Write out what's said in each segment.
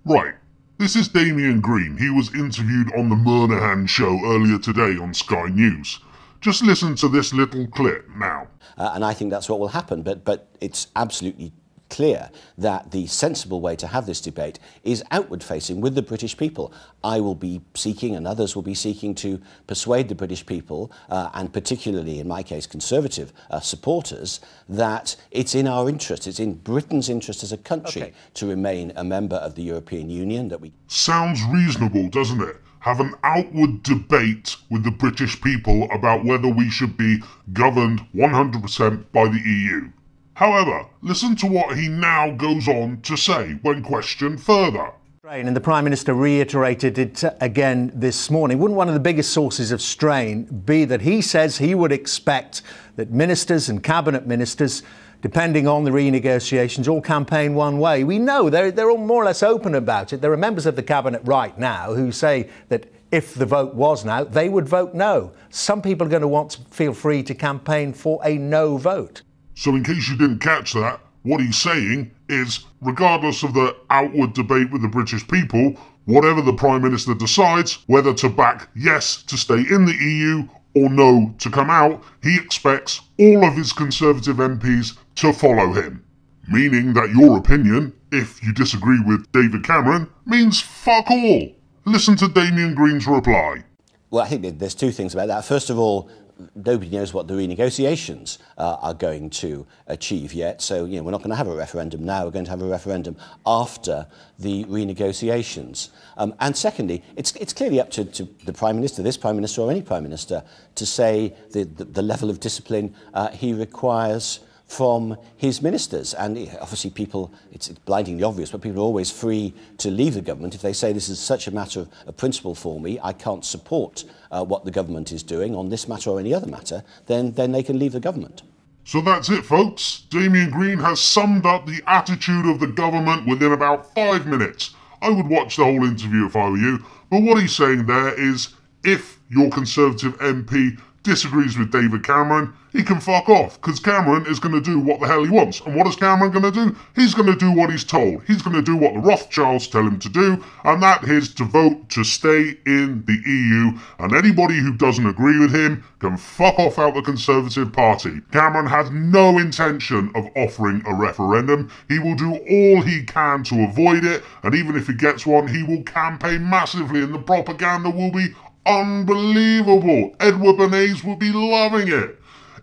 Right. This is Damian Green. He was interviewed on the Murnahan show earlier today on Sky News. Just listen to this little clip now. And I think that's what will happen. But it's absolutely clear that the sensible way to have this debate is outward facing with the British people. I will be seeking, and others will be seeking, to persuade the British people, and particularly in my case Conservative supporters, that it's in our interest, it's in Britain's interest as a country to remain a member of the European Union. That we Sounds reasonable, doesn't it? Have an outward debate with the British people about whether we should be governed 100% by the EU. However, listen to what he now goes on to say when questioned further. And the Prime Minister reiterated it again this morning. Wouldn't one of the biggest sources of strain be that he says he would expect that ministers and cabinet ministers, depending on the renegotiations, all campaign one way? We know they're all more or less open about it. There are members of the cabinet right now who say that if the vote was now, they would vote no. Some people are going to want to feel free to campaign for a no vote. So in case you didn't catch that, what he's saying is, regardless of the outward debate with the British people, whatever the Prime Minister decides, whether to back yes to stay in the EU or no to come out, he expects all of his Conservative MPs to follow him. Meaning that your opinion, if you disagree with David Cameron, means fuck all. Listen to Damian Green's reply. Well, I think there's two things about that. First of all, nobody knows what the renegotiations are going to achieve yet. So, we're not going to have a referendum now. We're going to have a referendum after the renegotiations. And secondly, it's clearly up to the Prime Minister, this Prime Minister or any Prime Minister, to say the level of discipline he requires from his ministers. And obviously people, it's blindingly obvious, but people are always free to leave the government. If they say this is such a matter of principle for me, I can't support what the government is doing on this matter or any other matter, then they can leave the government. So that's it, folks. Damian Green has summed up the attitude of the government within about 5 minutes. I would watch the whole interview if I were you, but what he's saying there is, if your Conservative MP disagrees with David Cameron, he can fuck off, because Cameron is going to do what the hell he wants. And what is Cameron going to do? He's going to do what he's told. He's going to do what the Rothschilds tell him to do, and that is to vote to stay in the EU. And anybody who doesn't agree with him can fuck off out the Conservative Party. Cameron has no intention of offering a referendum. He will do all he can to avoid it, and even if he gets one, he will campaign massively, and the propaganda will be unbelievable. Edward Bernays will be loving it.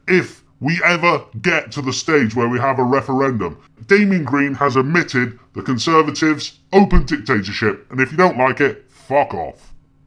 If we ever get to the stage where we have a referendum, Damian Green has admitted the Conservatives' open dictatorship, and if you don't like it, fuck off.